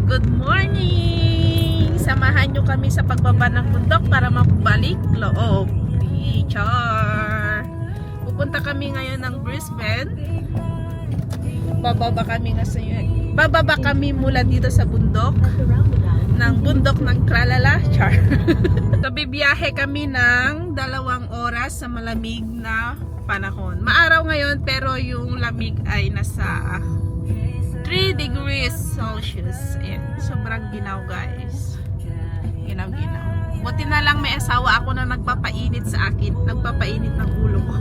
Good morning! Samahan nyo kami sa pagbaba ng bundok para mabalik loob. Char! Pupunta kami ngayon ng Brisbane. Bababa kami mula dito sa bundok ng Kralala. Char! So bibiyahe kami ng 2 oras sa malamig na panahon. Maaraw ngayon pero yung lamig ay nasa 3 degrees Celsius. Ayan. Sobrang ginaw guys. Ginaw. Buti na lang may asawa ako na nagpapainit sa akin. Nagpapainit ng ulo ko.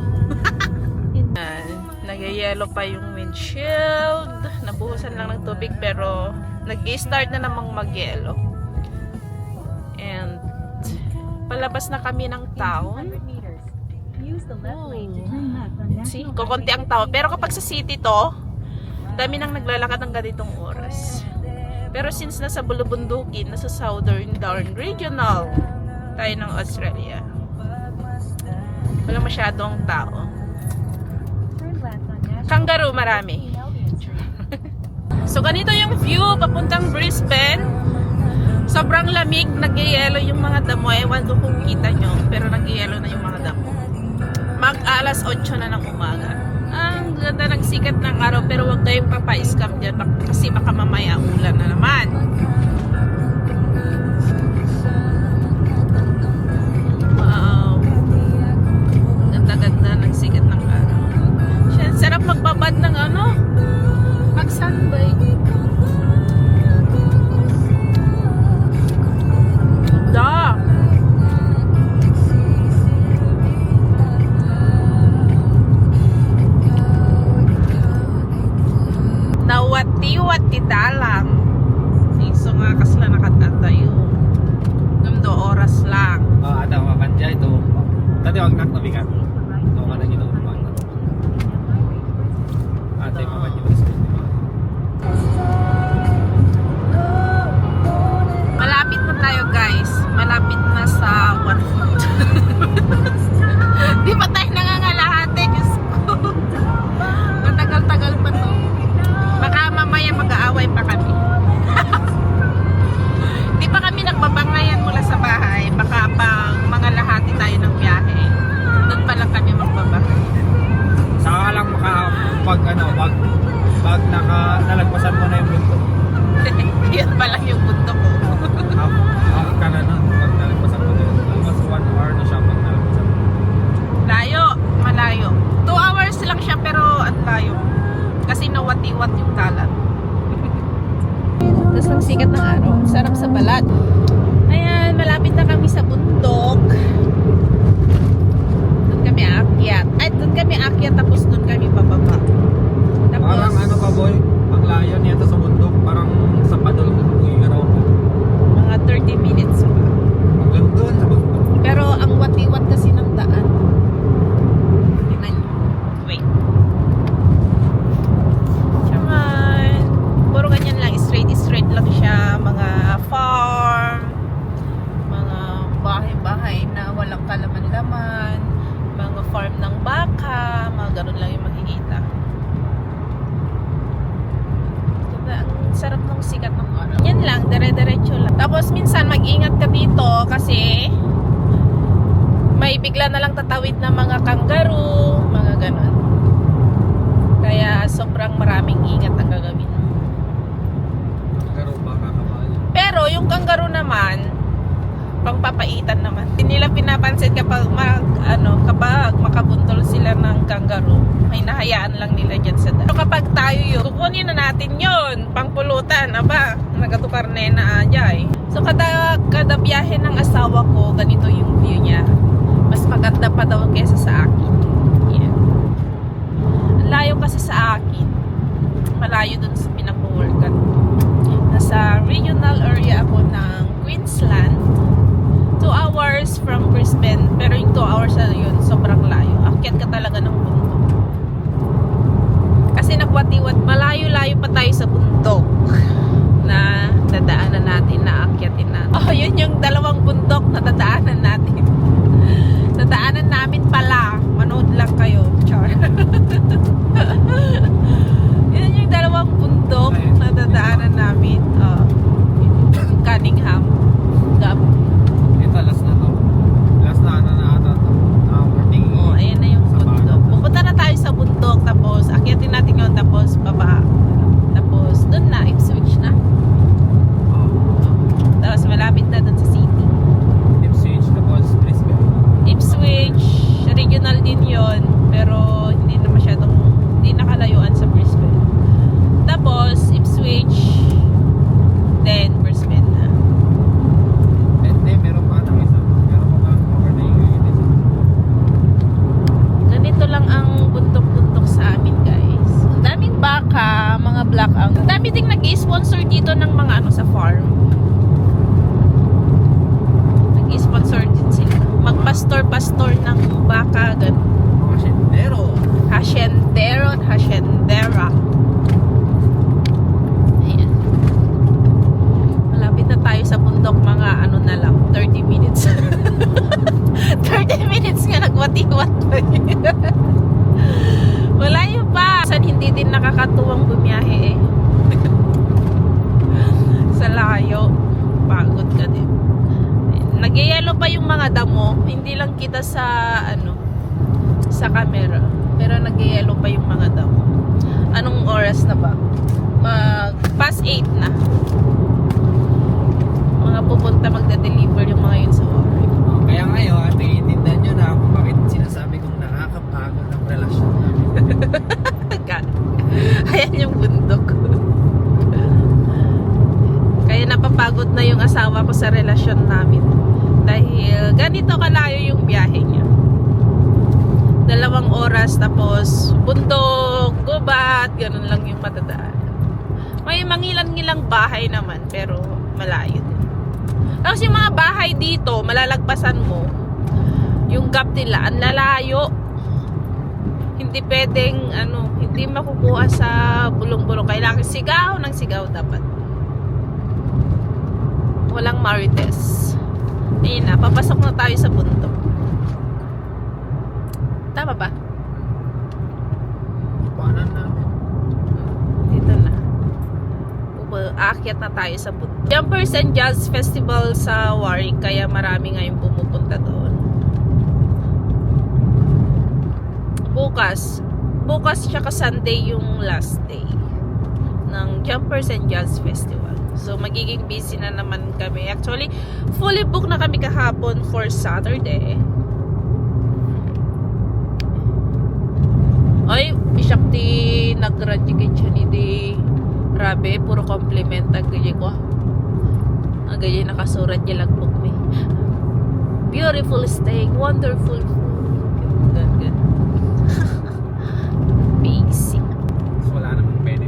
Nagyayelo pa yung windshield. Nabuhusan lang ng tubig pero nag-start na namang magyelo. And palabas na kami ng town. See, kukunti ang tao. Pero kapag sa city to, dami nang naglalakad ng ganitong oras. Pero since nasa bulubundukin, nasa southern regional tayo ng Australia, wala masyadong tao. Kangaroo marami. So ganito yung view papuntang Brisbane. Sobrang lamig, nagyayelo yung mga damo. Ewan ko kung kita nyo, pero nagyayelo na yung mga damo. Mag-alas 8 na ng umaga. Ang ganda ng sikat ng araw, pero huwag kayong papa-scam dyan kasi baka mamaya ulan na naman. Wow, ganda-ganda ng sikat ng araw. Sarap magbabad ng mag-sunbathe. Ganda. Nawati-wati dalang. Iso nga kasla nakatatayo. Gando oras lang. Ada makan jay itu. Tadi wag nak nabigan. No kada gitu makan. Ate makan juga di sini. Malapit na tayo guys. Malapit na sa One Foot. Di pa tayo nangangalahati. Diyos ko. Matagal-tagal pa to. Baka mamaya mag-aaway pa kami. Di pa kami nagbabangayan mula sa bahay. Baka pang mga lahati tayo ng biyahe. Doon pa lang kami magbabangay. Saka lang pag nalagpasan mo na yung bundok. Yan pa lang yung bundok ko. Ka na nun. Pag nalagpasan mo na yun. Almost 1 hour na siya pag nalagpasan mo. Layo, malayo. 2 hours lang siya pero at layo. Kasi nawati-wat yung kalat. Tapos ang sikat ng araw. Sarap sa balat. Ayan, malapit na kami sa bundok. Doon kami aakyat. Ay, doon kami aakyat tapos doon kami bababa. Tapos, Parang pa boy? Ang layo niya sa bundok. Parang sa padol na raw pa. mga 30 minutes pa. Hanggang doon sa bundok. Pero ang wati-wat kasi ng daan. Tingnan nyo. Wait. Chaman. Puro ganyan lang. Straight lang siya. Mga farm. Mga bahay-bahay na walang kalaman-laman. Mga farm ng baka. Mga ganun lang yung makikita. Ang sarap ng sikat ng araw. Yan lang. Dire-diretso lang. Tapos minsan mag-ingat ka dito kasi may bigla na lang tatawid na mga kangaroo, mga ganun. Kaya sobrang maraming ingat ang gagawin. Pero baka kapal. Pero yung kangaroo naman, pangpapaitan naman. Hindi nila pinapansin kapag kapag makabuntol sila ng kangaroo, may nahayaan lang nila dyan sa daan. So kapag tayo yun, kukunin na natin yun, pangpulutan, nagatukar na ajay. So kada biyahe ng asawa ko, ganito yung view niya. Mas maganda pa daw kesa sa akin. Yeah. Layo kasi sa akin. Malayo dun sa pinag-workan. Nasa regional area ako ng Queensland. 2 hours from Brisbane. Pero yung 2 hours na yun, sobrang layo. Akyat ka talaga ng bundok. Kasi nagwati-wat, malayo-layo pa tayo sa bundok na dadaanan natin, na akyatin natin. Oh, yun yung 2 bundok na dadaanan natin. Dadaanan namin pala. Manood lang kayo. Char. Yun yung 2 bundok na dadaanan namin. Oh. Cunningham Gap. Ito, last na to. Last na ata to. Nakapurting. Oh, ayan na yung Sa bundok. bagat. Pupunta na tayo sa bundok, tapos akyatin natin yun, tapos baba. Tapos doon na, Ipswich na. Tapos malapit na doon sa city. Ipswich, tapos Brisbane. Ipswich, regional din yon, pero hindi na masyadong, hindi nakalayuan sa Brisbane. Tapos Ipswich, then Brisbane na. Hindi, meron pa ng isa. Meron pa bang overnight ngayon isa? Ganito lang ang bundok-bundok sa amin, guys. Ang daming baka, mga black ang. Ang dami ding nag-i-sponsor dito ng mga ano sa farm. Nag-i-sponsor din sila. Magpastor-pastor ng baka, ganun. Mga sendero. Haciendero at haciendera. Ayan. Malapit na tayo sa bundok, mga ano na lang, 30 minutes. 30 minutes nga nagwati-wat pa. Malayo pa. San hindi din nakakatuwang bumiyahe eh. Sa layo. Pagod ka din. Nagyayelo pa yung mga damo. Hindi lang kita sa ano, sa camera. Pero nagyayelo pa yung mga damo. Anong oras na ba? Past 8 na. Mga pupunta magda-deliver yung mga yun sa work. Kaya ngayon, naiintindihan nyo na kung bakit sinasabi kong nakakapagod ang relasyon namin. Ayan yung bundok. Kaya napapagod na yung asawa ko sa relasyon namin. Dahil ganito kalayo yung biyahe niya. 2 oras, tapos bundok, gubat, ganun lang yung matadaan. May mangilan-ngilang bahay naman, pero malayo din. Tapos yung mga bahay dito, malalagpasan mo, yung gap nila, ang lalayo. Hindi pwedeng, ano, hindi makukuha sa bulong-bulong. Kailangan sigaw ng sigaw dapat. Walang marites. Ayun na, papasok na tayo sa bundok. Tama ba? Paanan namin. Dito na. Aakyat na tayo sa bundok. Jumpers and Jazz Festival sa Warwick, kaya marami ngayon pumupunta doon. Bukas tsaka Sunday yung last day ng Jumpers and Jazz Festival. So magiging busy na naman kami. Actually, fully booked na kami kahapon for Saturday. Ay, isak di nag-graduate siya ni di grabe, puro compliment agay ko. Agay nakasurat niya lang book me. Beautiful steak, wonderful food. Gan. Basic. So, wala namang pwede.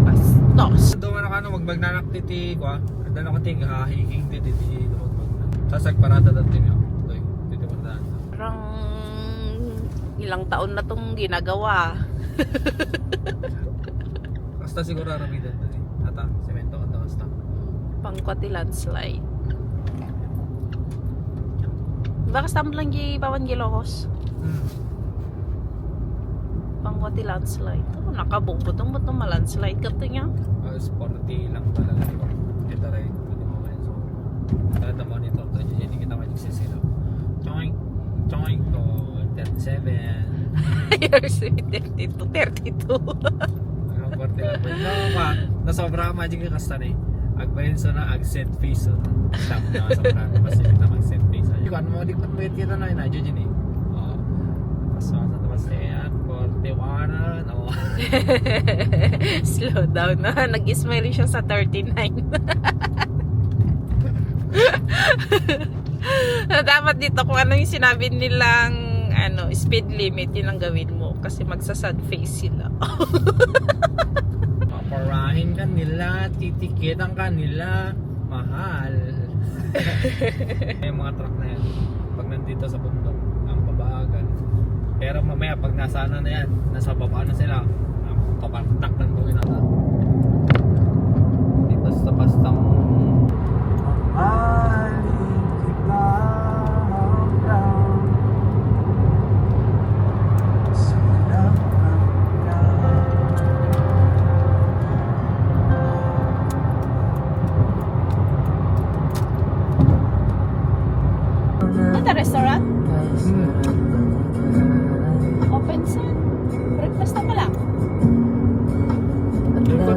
Pastos. Doon na magmagnanak titi ko. Ada na ko ting hahiging titi magmagna. Sasag parada dating yo. Toy, titi parada. Parang ilang taon na tong ginagawa. Basta siguro aramidan tadi. Ata, semento at basta. Pangkwati landslide. Baka stam lang di bawan gilokos. Pangkwati landslide. Oh, nakabukbot ang ba't landslide ka to niya? Sporty lang talaga, di ba? Ito rin, pwede mo ngayon. So, kada monitor to, hindi kita magsisilo. Choink to 37. You're sweet, 32. Ang sporty lang. No, pa, nasobra ka magic yung kasta ni. Agbayin so na, ag-set face. So, stop na, sobra ka. Mas kita mag-set face. Kung ano mo, di ko pwede kita na, na, dyan eh. Pasok sa tapos yan, 41. Slow down na. Nag-smile siya sa 39. Dapat dito kung ano yung sinabi nilang ano, speed limit, yun ang gawin mo. Kasi magsasad face sila. Paparahin ka nila, titikitan ka nila, mahal. Yung mga truck na yan, pag nandito sa bundok, ang babaagan. Pero mamaya pag nasa ano na yan, nasa baba na sila, papantak ng tuwin na. Di basta-bastang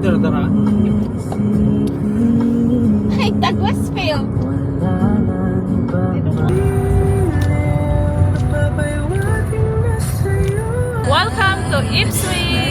dara-dara. Ay, that was failed. Welcome to Ipswich.